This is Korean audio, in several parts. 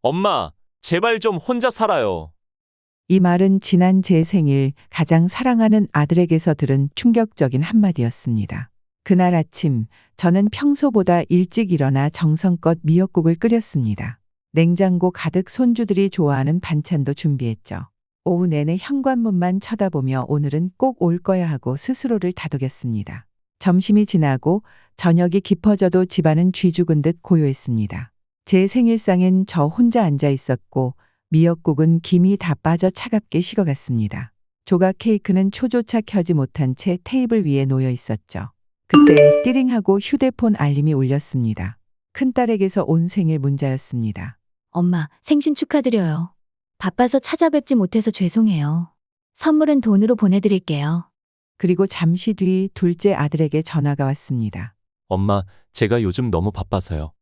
엄마, 제발 좀 혼자 살아요. 이 말은 지난 제 생일 가장 사랑하는 아들에게서 들은 충격적인 한마디였습니다. 그날 아침 저는 평소보다 일찍 일어나 정성껏 미역국을 끓였습니다. 냉장고 가득 손주들이 좋아하는 반찬도 준비했죠. 오후 내내 현관문만 쳐다보며 오늘은 꼭 올 거야 하고 스스로를 다독였습니다. 점심이 지나고 저녁이 깊어져도 집안은 쥐 죽은 듯 고요했습니다. 제 생일상엔 저 혼자 앉아 있었고 미역국은 김이 다 빠져 차갑게 식어갔습니다. 조각 케이크는 초조차 켜지 못한 채 테이블 위에 놓여 있었죠. 그때 띠링하고 휴대폰 알림이 울렸습니다. 큰딸에게서 온 생일 문자였습니다. 엄마, 생신 축하드려요. 바빠서 찾아뵙지 못해서 죄송해요. 선물은 돈으로 보내드릴게요. 그리고 잠시 뒤 둘째 아들에게 전화가 왔습니다. 엄마, 제가 요즘 너무 바빠서요.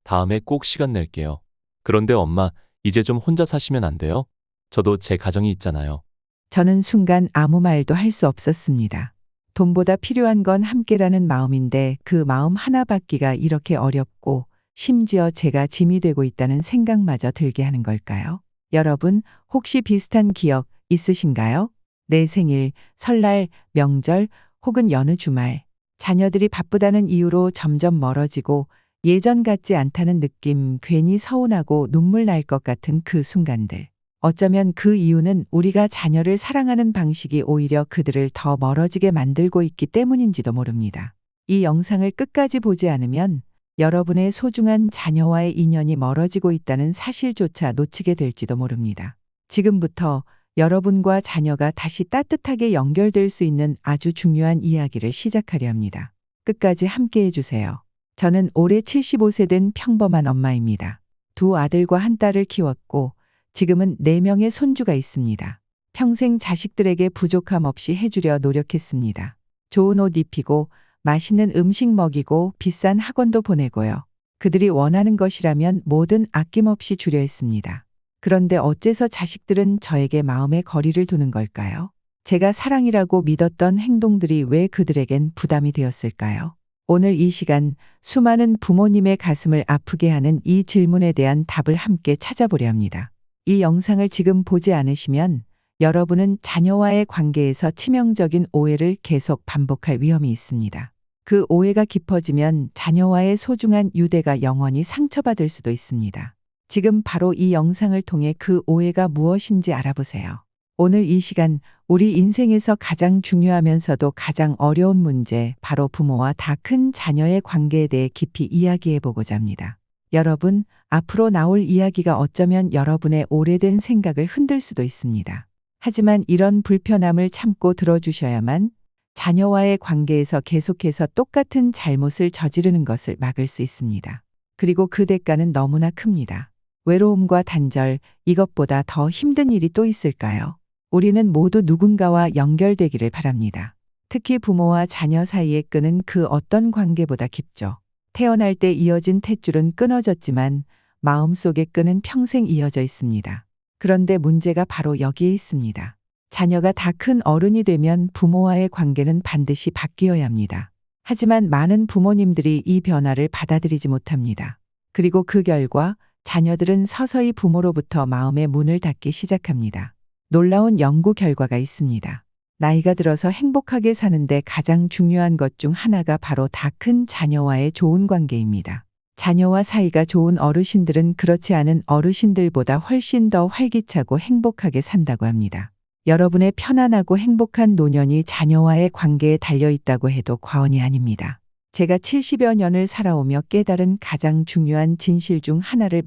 다음에 꼭 시간 낼게요. 그런데 엄마, 이제 좀 혼자 사시면 안 돼요? 저도 제 가정이 있잖아요. 저는 순간 아무 말도 할 수 없었습니다. 돈보다 필요한 건 함께라는 마음인데 그 마음 하나 받기가 이렇게 어렵고 심지어 제가 짐이 되고 있다는 생각마저 들게 하는 걸까요? 여러분, 혹시 비슷한 기억 있으신가요? 내 생일, 설날, 명절 혹은 여느 주말, 자녀들이 바쁘다는 이유로 점점 멀어지고 예전 같지 않다는 느낌, 괜히 서운하고 눈물 날 것 같은 그 순간들. 어쩌면 그 이유는 우리가 자녀를 사랑하는 방식이 오히려 그들을 더 멀어지게 만들고 있기 때문인지도 모릅니다. 이 영상을 끝까지 보지 않으면 여러분의 소중한 자녀와의 인연이 멀어지고 있다는 사실조차 놓치게 될지도 모릅니다. 지금부터 여러분과 자녀가 다시 따뜻하게 연결될 수 있는 아주 중요한 이야기를 시작하려 합니다. 끝까지 함께 해주세요. 저는 올해 75세 된 평범한 엄마입니다. 두 아들과 한 딸을 키웠고 지금은 4명의 손주가 있습니다. 평생 자식들에게 부족함 없이 해주려 노력했습니다. 좋은 옷 입히고 맛있는 음식 먹이고 비싼 학원도 보내고요. 그들이 원하는 것이라면 뭐든 아낌없이 주려 했습니다. 그런데 어째서 자식들은 저에게 마음의 거리를 두는 걸까요? 제가 사랑이라고 믿었던 행동들이 왜 그들에겐 부담이 되었을까요? 오늘 이 시간 수많은 부모님의 가슴을 아프게 하는 이 질문에 대한 답을 함께 찾아보려 합니다. 이 영상을 지금 보지 않으시면 여러분은 자녀와의 관계에서 치명적인 오해를 계속 반복할 위험이 있습니다. 그 오해가 깊어지면 자녀와의 소중한 유대가 영원히 상처받을 수도 있습니다. 지금 바로 이 영상을 통해 그 오해가 무엇인지 알아보세요. 오늘 이 시간 우리 인생에서 가장 중요하면서도 가장 어려운 문제, 바로 부모와 다 큰 자녀의 관계에 대해 깊이 이야기해 보고자 합니다. 여러분, 앞으로 나올 이야기가 어쩌면 여러분의 오래된 생각을 흔들 수도 있습니다. 하지만 이런 불편함을 참고 들어주셔야만 자녀와의 관계에서 계속해서 똑같은 잘못을 저지르는 것을 막을 수 있습니다. 그리고 그 대가는 너무나 큽니다. 외로움과 단절, 이것보다 더 힘든 일이 또 있을까요? 우리는 모두 누군가와 연결되기를 바랍니다. 특히 부모와 자녀 사이의 끈은 그 어떤 관계보다 깊죠. 태어날 때 이어진 탯줄은 끊어졌지만 마음속의 끈은 평생 이어져 있습니다. 그런데 문제가 바로 여기에 있습니다. 자녀가 다 큰 어른이 되면 부모와의 관계는 반드시 바뀌어야 합니다. 하지만 많은 부모님들이 이 변화를 받아들이지 못합니다. 그리고 그 결과 자녀들은 서서히 부모로부터 마음의 문을 닫기 시작합니다. 놀라운 연구 결과가 있습니다. 나이가 들어서 행복하게 사는데 가장 중요한 것 중 하나가 바로 다 큰 자녀와의 좋은 관계입니다. 자녀와 사이가 좋은 어르신들은 그렇지 않은 어르신들보다 훨씬 더 활기차고 행복하게 산다고 합니다. 여러분의 편안하고 행복한 노년이 자녀와의 관계에 달려 있다고 해도 과언이 아닙니다. 제가 70여 년을 살아오며 깨달은 가장 중요한 진실 중 하나를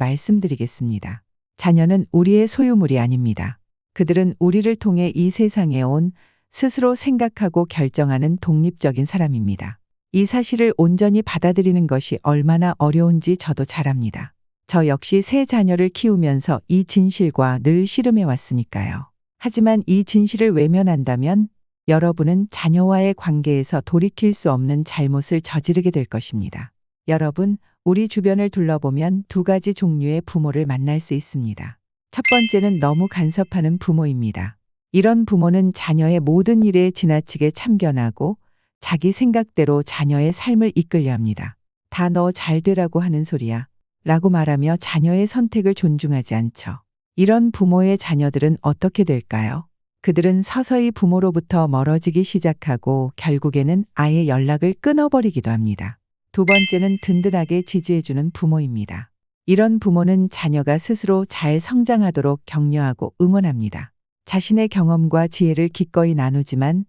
말씀드리겠습니다. 자녀는 우리의 소유물이 아닙니다. 그들은 우리를 통해 이 세상에 온 스스로 생각하고 결정하는 독립적인 사람입니다. 이 사실을 온전히 받아들이는 것이 얼마나 어려운지 저도 잘 압니다. 저 역시 세 자녀를 키우면서 이 진실과 늘 씨름해 왔으니까요. 하지만 이 진실을 외면한다면 여러분은 자녀와의 관계에서 돌이킬 수 없는 잘못을 저지르게 될 것입니다. 여러분, 우리 주변을 둘러보면 두 가지 종류의 부모를 만날 수 있습니다. 첫 번째는 너무 간섭하는 부모입니다. 이런 부모는 자녀의 모든 일에 지나치게 참견하고 자기 생각대로 자녀의 삶을 이끌려 합니다. 다 너 잘 되라고 하는 소리야. 라고 말하며 자녀의 선택을 존중하지 않죠. 이런 부모의 자녀들은 어떻게 될까요? 그들은 서서히 부모로부터 멀어지기 시작하고 결국에는 아예 연락을 끊어버리기도 합니다. 두 번째는 든든하게 지지해주는 부모입니다. 이런 부모는 자녀가 스스로 잘 성장하도록 격려하고 응원합니다. 자신의 경험과 지혜를 기꺼이 나누지만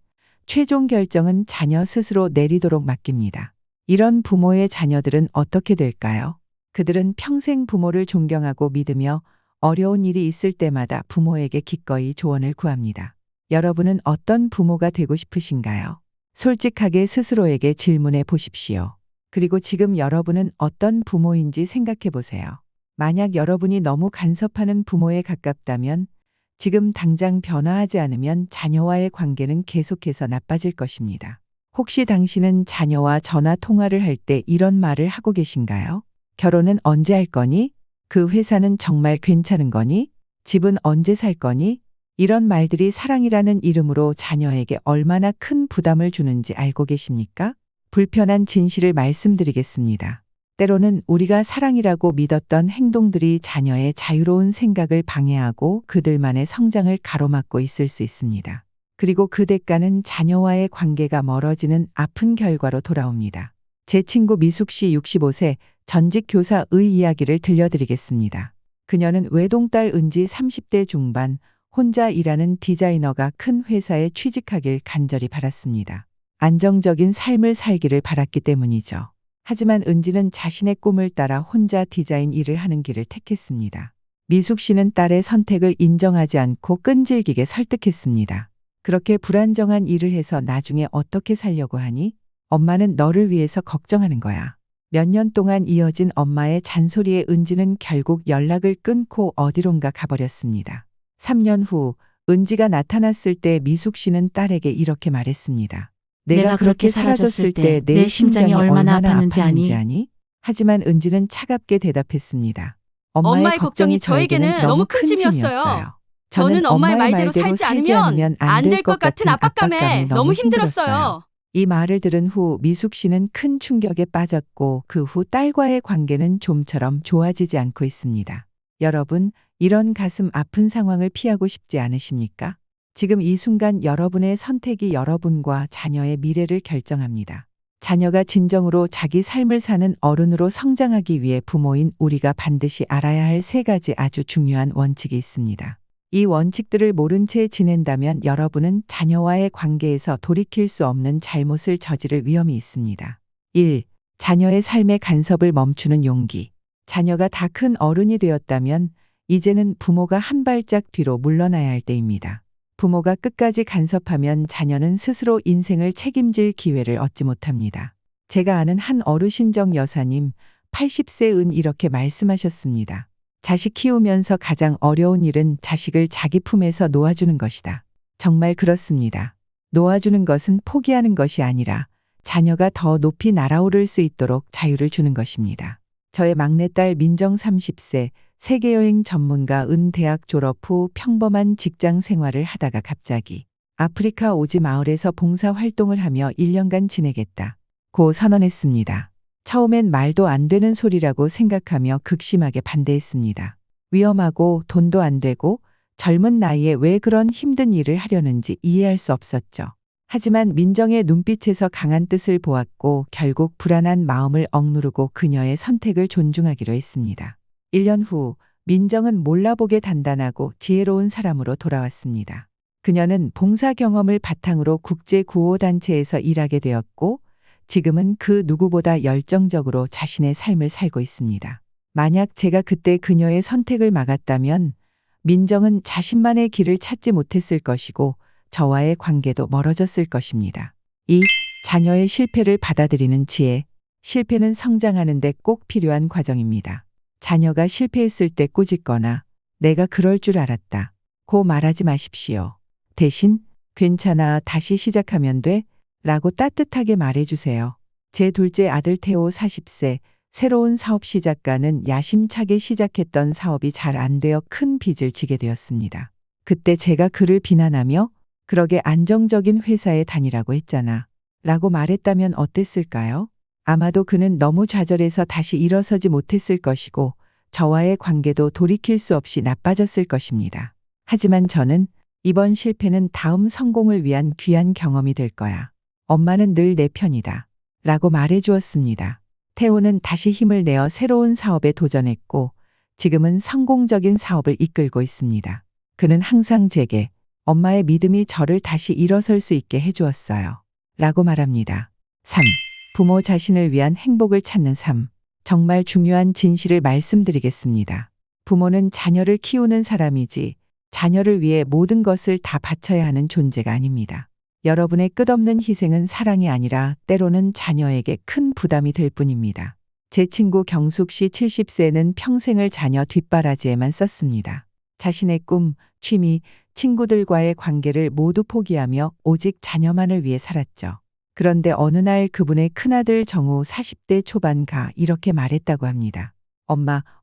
최종 결정은 자녀 스스로 내리도록 맡깁니다. 이런 부모의 자녀들은 어떻게 될까요? 그들은 평생 부모를 존경하고 믿으며 어려운 일이 있을 때마다 부모에게 기꺼이 조언을 구합니다. 여러분은 어떤 부모가 되고 싶으신가요? 솔직하게 스스로에게 질문해 보십시오. 그리고 지금 여러분은 어떤 부모인지 생각해 보세요. 만약 여러분이 너무 간섭하는 부모에 가깝다면 지금 당장 변화하지 않으면 자녀와의 관계는 계속해서 나빠질 것입니다. 혹시 당신은 자녀와 전화 통화를 할 때 이런 말을 하고 계신가요? 결혼은 언제 할 거니? 그 회사는 정말 괜찮은 거니? 집은 언제 살 거니? 이런 말들이 사랑이라는 이름으로 자녀에게 얼마나 큰 부담을 주는지 알고 계십니까? 불편한 진실을 말씀드리겠습니다. 때로는 우리가 사랑이라고 믿었던 행동들이 자녀의 자유로운 생각을 방해하고 그들만의 성장을 가로막고 있을 수 있습니다. 그리고 그 대가는 자녀와의 관계가 멀어지는 아픈 결과로 돌아옵니다. 제 친구 미숙 씨 65세 전직 교사의 이야기를 들려드리겠습니다. 그녀는 외동딸 은지 30대 중반 혼자 일하는 디자이너가 큰 회사에 취직하길 간절히 바랐습니다. 안정적인 삶을 살기를 바랐기 때문이죠. 하지만 은지는 자신의 꿈을 따라 혼자 디자인 일을 하는 길을 택했습니다. 미숙 씨는 딸의 선택을 인정하지 않고 끈질기게 설득했습니다. 그렇게 불안정한 일을 해서 나중에 어떻게 살려고 하니? 엄마는 너를 위해서 걱정하는 거야. 몇 년 동안 이어진 엄마의 잔소리에 은지는 결국 연락을 끊고 어디론가 가버렸습니다. 3년 후 은지가 나타났을 때 미숙 씨는 딸에게 이렇게 말했습니다. 내가 그렇게 사라졌을 때 내 심장이 얼마나 아팠는지 아니? 하지만 은지는 차갑게 대답했습니다. 엄마의 걱정이 저에게는 너무 큰 짐이었어요. 저는 엄마의 말대로 살지 않으면 안 될 것 같은 압박감에 너무 힘들었어요. 이 말을 들은 후 미숙 씨는 큰 충격에 빠졌고 그 후 딸과의 관계는 좀처럼 좋아지지 않고 있습니다. 여러분, 이런 가슴 아픈 상황을 피하고 싶지 않으십니까? 지금 이 순간 여러분의 선택이 여러분과 자녀의 미래를 결정합니다. 자녀가 진정으로 자기 삶을 사는 어른으로 성장하기 위해 부모인 우리가 반드시 알아야 할 3가지 아주 중요한 원칙이 있습니다. 이 원칙들을 모른 채 지낸다면 여러분은 자녀와의 관계에서 돌이킬 수 없는 잘못을 저지를 위험이 있습니다. 1. 자녀의 삶의 간섭을 멈추는 용기. 자녀가 다 큰 어른이 되었다면 이제는 부모가 한 발짝 뒤로 물러나야 할 때입니다. 부모가 끝까지 간섭하면 자녀는 스스로 인생을 책임질 기회를 얻지 못합니다. 제가 아는 한 어르신정 여사님 80세은 이렇게 말씀하셨습니다. 자식 키우면서 가장 어려운 일은 자식을 자기 품에서 놓아주는 것이다. 정말 그렇습니다. 놓아주는 것은 포기하는 것이 아니라 자녀가 더 높이 날아오를 수 있도록 자유를 주는 것입니다. 저의 막내딸 민정 30세 세계여행 전문가 은 대학 졸업 후 평범한 직장 생활을 하다가 갑자기 아프리카 오지 마을에서 봉사 활동을 하며 1년간 지내겠다 고 선언했습니다. 처음엔 말도 안 되는 소리라고 생각하며 극심하게 반대했습니다. 위험하고 돈도 안 되고 젊은 나이에 왜 그런 힘든 일을 하려는지 이해할 수 없었죠. 하지만 민정의 눈빛에서 강한 뜻을 보았고 결국 불안한 마음을 억누르고 그녀의 선택을 존중하기로 했습니다. 1년 후 민정은 몰라보게 단단하고 지혜로운 사람으로 돌아왔습니다. 그녀는 봉사 경험을 바탕으로 국제구호단체에서 일하게 되었고 지금은 그 누구보다 열정적으로 자신의 삶을 살고 있습니다. 만약 제가 그때 그녀의 선택을 막았다면 민정은 자신만의 길을 찾지 못했을 것이고 저와의 관계도 멀어졌을 것입니다. 2. 자녀의 실패를 받아들이는 지혜. 실패는 성장하는 데 꼭 필요한 과정입니다. 자녀가 실패했을 때 꾸짖거나 내가 그럴 줄 알았다 고 말하지 마십시오. 대신 괜찮아, 다시 시작하면 돼 라고 따뜻하게 말해주세요. 제 둘째 아들 태호 40세 새로운 사업 시작가는 야심차게 시작했던 사업이 잘 안 되어 큰 빚을 지게 되었습니다. 그때 제가 그를 비난하며 그러게 안정적인 회사에 다니라고 했잖아 라고 말했다면 어땠을까요? 아마도 그는 너무 좌절해서 다시 일어서지 못했을 것이고 저와의 관계도 돌이킬 수 없이 나빠졌을 것입니다. 하지만 저는 이번 실패는 다음 성공을 위한 귀한 경험이 될 거야. 엄마는 늘 내 편이다. 라고 말해 주었습니다. 태호는 다시 힘을 내어 새로운 사업에 도전했고 지금은 성공적인 사업을 이끌고 있습니다. 그는 항상 제게 엄마의 믿음이 저를 다시 일어설 수 있게 해주었어요. 라고 말합니다. 3. 부모 자신을 위한 행복을 찾는 삶. 정말 중요한 진실을 말씀드리겠습니다. 부모는 자녀를 키우는 사람이지 자녀를 위해 모든 것을 다 바쳐야 하는 존재가 아닙니다. 여러분의 끝없는 희생은 사랑이 아니라 때로는 자녀에게 큰 부담이 될 뿐입니다. 제 친구 경숙 씨 70세는 평생을 자녀 뒷바라지에만 썼습니다. 자신의 꿈, 취미, 친구들과의 관계를 모두 포기하며 오직 자녀만을 위해 살았죠. 그런데 어느 날 그분의 큰아들 정우 40대 초반가 이렇게 말했다고 합니다.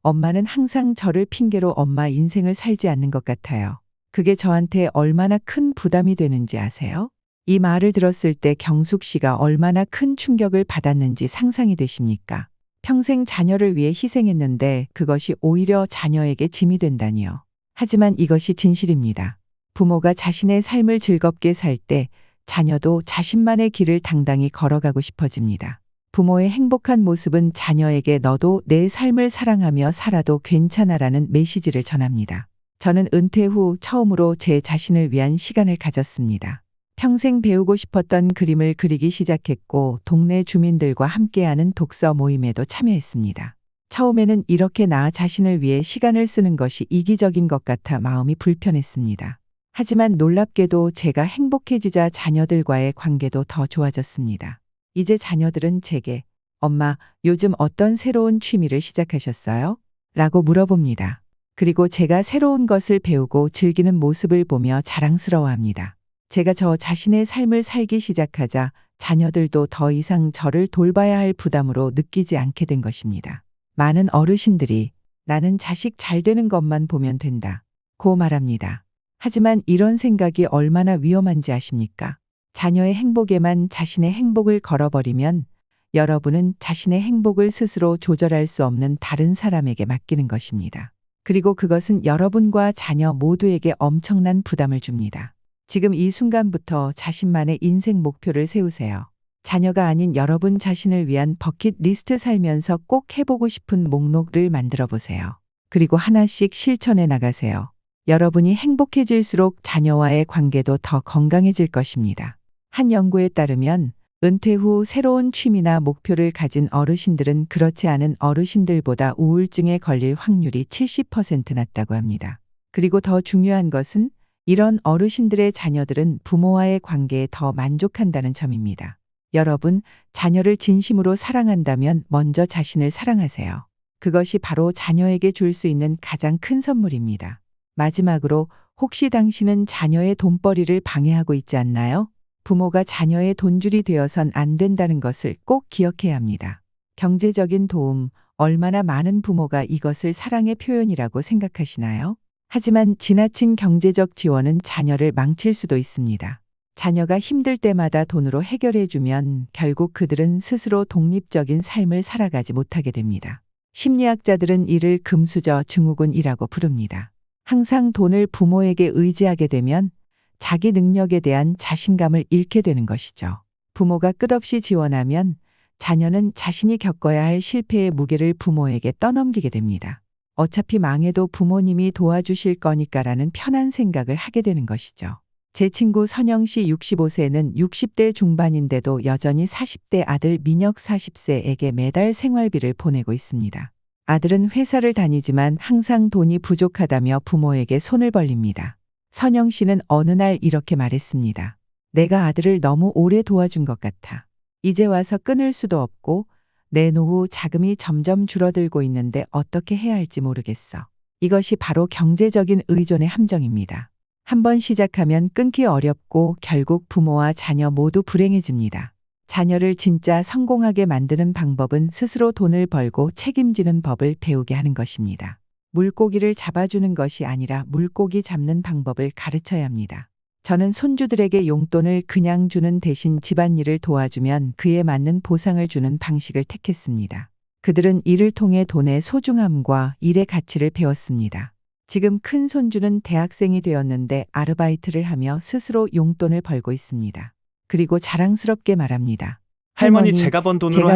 엄마는 항상 저를 핑계로 엄마 인생을 살지 않는 것 같아요. 그게 저한테 얼마나 큰 부담이 되는지 아세요? 이 말을 들었을 때 경숙 씨가 얼마나 큰 충격을 받았는지 상상이 되십니까? 평생 자녀를 위해 희생했는데 그것이 오히려 자녀에게 짐이 된다니요. 하지만 이것이 진실입니다. 부모가 자신의 삶을 즐겁게 살 때 자녀도 자신만의 길을 당당히 걸어가고 싶어집니다. 부모의 행복한 모습은 자녀에게 너도 내 삶을 사랑하며 살아도 괜찮아라는 메시지를 전합니다. 저는 은퇴 후 처음으로 제 자신을 위한 시간을 가졌습니다. 평생 배우고 싶었던 그림을 그리기 시작했고 동네 주민들과 함께하는 독서 모임에도 참여했습니다. 처음에는 이렇게 나 자신을 위해 시간을 쓰는 것이 이기적인 것 같아 마음이 불편했습니다. 하지만 놀랍게도 제가 행복해지자 자녀들과의 관계도 더 좋아졌습니다. 이제 자녀들은 제게 엄마, 요즘 어떤 새로운 취미를 시작하셨어요? 라고 물어봅니다. 그리고 제가 새로운 것을 배우고 즐기는 모습을 보며 자랑스러워합니다. 제가 저 자신의 삶을 살기 시작하자 자녀들도 더 이상 저를 돌봐야 할 부담으로 느끼지 않게 된 것입니다. 많은 어르신들이 나는 자식 잘 되는 것만 보면 된다. 고 말합니다. 하지만 이런 생각이 얼마나 위험한지 아십니까? 자녀의 행복에만 자신의 행복을 걸어버리면 여러분은 자신의 행복을 스스로 조절할 수 없는 다른 사람에게 맡기는 것입니다. 그리고 그것은 여러분과 자녀 모두에게 엄청난 부담을 줍니다. 지금 이 순간부터 자신만의 인생 목표를 세우세요. 자녀가 아닌 여러분 자신을 위한 버킷리스트 살면서 꼭 해보고 싶은 목록을 만들어 보세요. 그리고 하나씩 실천해 나가세요. 여러분이 행복해질수록 자녀와의 관계도 더 건강해질 것입니다. 한 연구에 따르면 은퇴 후 새로운 취미나 목표를 가진 어르신들은 그렇지 않은 어르신들보다 우울증에 걸릴 확률이 70% 낮다고 합니다. 그리고 더 중요한 것은 이런 어르신들의 자녀들은 부모와의 관계에 더 만족한다는 점입니다. 여러분, 자녀를 진심으로 사랑한다면 먼저 자신을 사랑하세요. 그것이 바로 자녀에게 줄 수 있는 가장 큰 선물입니다. 마지막으로 혹시 당신은 자녀의 돈벌이를 방해하고 있지 않나요? 부모가 자녀의 돈줄이 되어선 안 된다는 것을 꼭 기억해야 합니다. 경제적인 도움, 얼마나 많은 부모가 이것을 사랑의 표현이라고 생각하시나요? 하지만 지나친 경제적 지원은 자녀를 망칠 수도 있습니다. 자녀가 힘들 때마다 돈으로 해결해주면 결국 그들은 스스로 독립적인 삶을 살아가지 못하게 됩니다. 심리학자들은 이를 금수저 증후군이라고 부릅니다. 항상 돈을 부모에게 의지하게 되면 자기 능력에 대한 자신감을 잃게 되는 것이죠. 부모가 끝없이 지원하면 자녀는 자신이 겪어야 할 실패의 무게를 부모에게 떠넘기게 됩니다. 어차피 망해도 부모님이 도와주실 거니까라는 편한 생각을 하게 되는 것이죠. 제 친구 선영 씨 65세는 60대 중반인데도 여전히 40대 아들 민혁 40세에게 매달 생활비를 보내고 있습니다. 아들은 회사를 다니지만 항상 돈이 부족하다며 부모에게 손을 벌립니다. 선영 씨는 어느 날 이렇게 말했습니다. 내가 아들을 너무 오래 도와준 것 같아. 이제 와서 끊을 수도 없고 내 노후 자금이 점점 줄어들고 있는데 어떻게 해야 할지 모르겠어. 이것이 바로 경제적인 의존의 함정입니다. 한번 시작하면 끊기 어렵고 결국 부모와 자녀 모두 불행해집니다. 자녀를 진짜 성공하게 만드는 방법은 스스로 돈을 벌고 책임지는 법을 배우게 하는 것입니다. 물고기를 잡아주는 것이 아니라 물고기 잡는 방법을 가르쳐야 합니다. 저는 손주들에게 용돈을 그냥 주는 대신 집안일을 도와주면 그에 맞는 보상을 주는 방식을 택했습니다. 그들은 이를 통해 돈의 소중함과 일의 가치를 배웠습니다. 지금 큰 손주는 대학생이 되었는데 아르바이트를 하며 스스로 용돈을 벌고 있습니다. 그리고 자랑스럽게 말합니다. 할머니, 제가 번 돈으로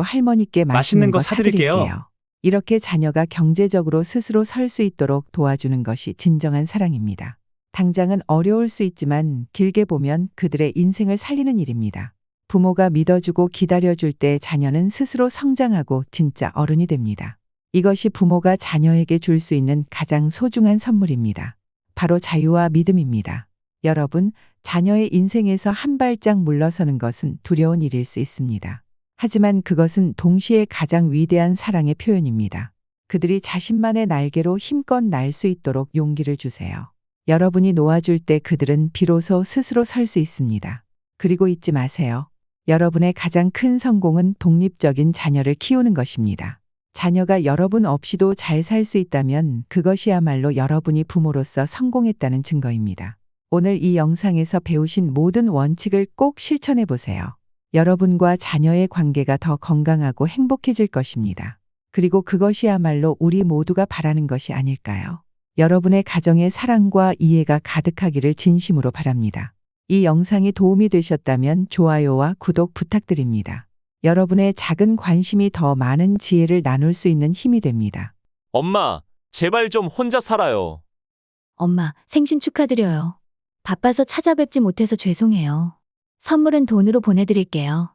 할머니께 맛있는 거 사드릴게요. 사드릴게요. 이렇게 자녀가 경제적으로 스스로 설 수 있도록 도와주는 것이 진정한 사랑입니다. 당장은 어려울 수 있지만 길게 보면 그들의 인생을 살리는 일입니다. 부모가 믿어주고 기다려줄 때 자녀는 스스로 성장하고 진짜 어른이 됩니다. 이것이 부모가 자녀에게 줄 수 있는 가장 소중한 선물입니다. 바로 자유와 믿음입니다. 여러분, 자녀의 인생에서 한 발짝 물러서는 것은 두려운 일일 수 있습니다. 하지만 그것은 동시에 가장 위대한 사랑의 표현입니다. 그들이 자신만의 날개로 힘껏 날 수 있도록 용기를 주세요. 여러분이 놓아줄 때 그들은 비로소 스스로 설 수 있습니다. 그리고 잊지 마세요. 여러분의 가장 큰 성공은 독립적인 자녀를 키우는 것입니다. 자녀가 여러분 없이도 잘 살 수 있다면 그것이야말로 여러분이 부모로서 성공했다는 증거입니다. 오늘 이 영상에서 배우신 모든 원칙을 꼭 실천해 보세요. 여러분과 자녀의 관계가 더 건강하고 행복해질 것입니다. 그리고 그것이야말로 우리 모두가 바라는 것이 아닐까요? 여러분의 가정에 사랑과 이해가 가득하기를 진심으로 바랍니다. 이 영상이 도움이 되셨다면 좋아요와 구독 부탁드립니다. 여러분의 작은 관심이 더 많은 지혜를 나눌 수 있는 힘이 됩니다. 엄마, 제발 좀 혼자 살아요. 엄마, 생신 축하드려요. 바빠서 찾아뵙지 못해서 죄송해요. 선물은 돈으로 보내드릴게요.